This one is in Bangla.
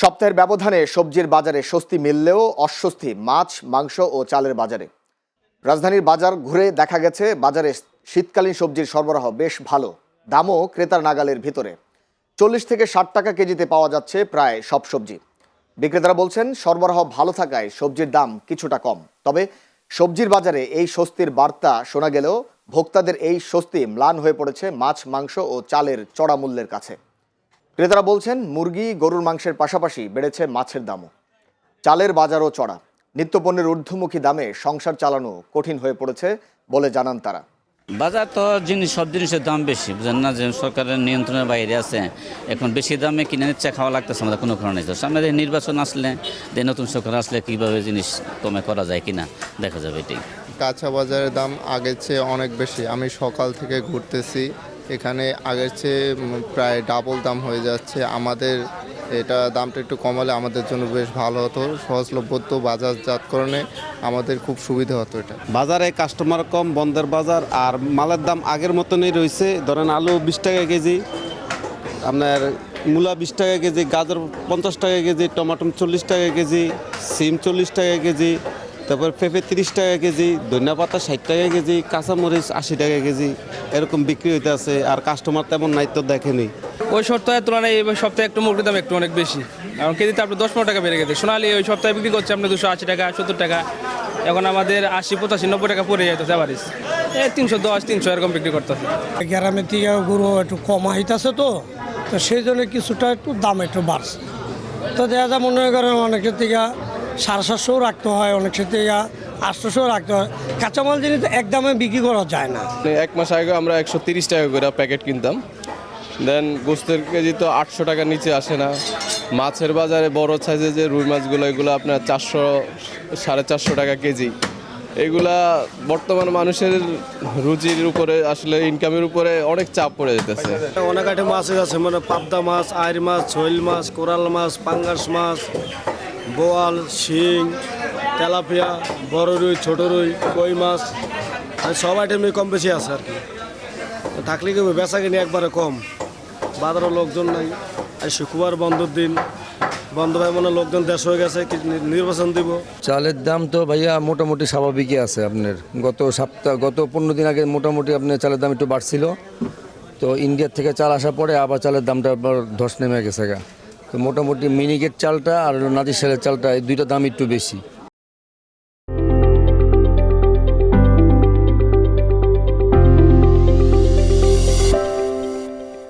সপ্তাহের ব্যবধানে সবজির বাজারে স্বস্তি মিললেও অস্বস্তি মাছ, মাংস ও চালের বাজারে। রাজধানীর বাজার ঘুরে দেখা গেছে বাজারে শীতকালীন সবজির সরবরাহ বেশ ভালো, দামও ক্রেতার নাগালের ভিতরে। 40 থেকে 60 টাকা কেজিতে পাওয়া যাচ্ছে প্রায় সব সবজি। বিক্রেতারা বলছেন সরবরাহ ভালো থাকায় সবজির দাম কিছুটা কম। তবে সবজির বাজারে এই স্বস্তির বার্তা শোনা গেলেও ভোক্তাদের এই স্বস্তি ম্লান হয়ে পড়েছে মাছ, মাংস ও চালের চড়া মূল্যের কাছে। ক্রেতারা বলছেন মুরগি, গরুর মাংসের পাশাপাশি বেড়েছে মাছের দামও। চালের বাজারও চড়া, নিত্যপণ্যের ঊর্ধ্বমুখী দামে সংসার চালানো কঠিন হয়ে পড়েছে বলে জানান তারা। বাজার তো সব জিনিসের দাম বেশি, বুঝেন না, যে সরকারের নিয়ন্ত্রণের বাইরে আছে। এখন বেশি দামে কিনে নিচ্ছে, খাওয়া লাগতেছে, আমাদের কোনো কারণ নেই। তো সামনে নির্বাচন আসলে, নতুন সরকার আসলে কীভাবে জিনিস কমে করা যায় কিনা দেখা যাবে। এটাই কাঁচা বাজারের দাম আগের চেয়ে অনেক বেশি। আমি সকাল থেকে ঘুরতেছি, এখানে আগের চেয়ে প্রায় ডাবল দাম হয়ে যাচ্ছে। আমাদের এটা দামটা একটু কমালে আমাদের জন্য বেশ ভালো হতো। সহজলভ্য বাজারজাতকরণে আমাদের খুব সুবিধা হতো। এটা বাজারে কাস্টমার কম, বন্ধের বাজার, আর মালের দাম আগের মতনই রয়েছে। ধরেন আলু 20 টাকা কেজি, আপনার মূলা 20 টাকা কেজি, গাজর 50 টাকা কেজি, টমাটো 40 টাকা কেজি, সিম 40 টাকা কেজি, তারপর পেঁপে 30 টাকা কেজি, ধনিয়া পাতা 60 টাকা কেজি, কাঁচামরিচ 80 টাকা কেজি, এরকম বিক্রি হইতে আছে। আর কাস্টমার তেমন নাই তো দেখেনি। ওই সপ্তাহের তুলনায় এই সপ্তাহে একটু মুরগির দাম একটু অনেক বেশি, কারণ কেজিতে আপনার 10-15 টাকা বেড়ে গেছে। সোনালি ওই সপ্তাহে বিক্রি করছে আপনার 280 টাকা, 70 টাকা। এখন আমাদের 80, 85, 90 টাকা পড়ে যাইতেছে। অ্যাভারেজ 310, 300 এরকম বিক্রি করতেছে। গ্রামের থেকে গরু একটু কম হইতেছে, তো সেই জন্য কিছুটা একটু দাম একটু বাড়ছে। তো দেখা যায় মনে করেন অনেকের থেকে 750 রাখতে হয়, অনেকের থেকে 800 রাখতে হয়। কাঁচামাল জিনিস একদমে বিক্রি করা যায় না। এক মাস আগে আমরা 130 টাকা করে প্যাকেট কিনতাম, দেন গোস্তের কেজি তো 800 টাকার নিচে আসে না। মাছের বাজারে বড় সাইজের যে রুই মাছগুলো, এগুলো আপনার 400, 450 টাকা কেজি। এগুলা বর্তমান মানুষের রুচির উপরে, আসলে ইনকামের উপরে অনেক চাপ পড়ে যেতেছে। অনেক আইটেম মাছ আছে, মানে পাবদা মাছ, আইর মাছ, শৈল মাছ, কোরাল মাছ, পাঙ্গাস মাছ, বোয়াল, শিং, তেলাপিয়া, বড় রুই, ছোট রুই, কই মাছ, সব আইটেমই কম বেশি আছে আর কি। থাকলে কি বেচা কিনি একবারে কম, বাজারের লোকজন নাই। আর শুক্রবার বন্ধের দিন, বন্ধ ভাই মনে লোকজন দেশ হয়ে গেছে, নির্বাচন দিব। চালের দাম তো ভাইয়া মোটামুটি স্বাভাবিকই আছে। আপনার গত 15 দিন আগে মোটামুটি আপনার চালের দাম একটু বাড়ছিল। তো ইন্ডিয়ার থেকে চাল আসার পরে আবার চালের দামটা আবার ধস নেমে গেছে। তো মোটামুটি মিনিকেট চালটা আর নাজির শালের চালটা, এই দুইটা দাম একটু বেশি।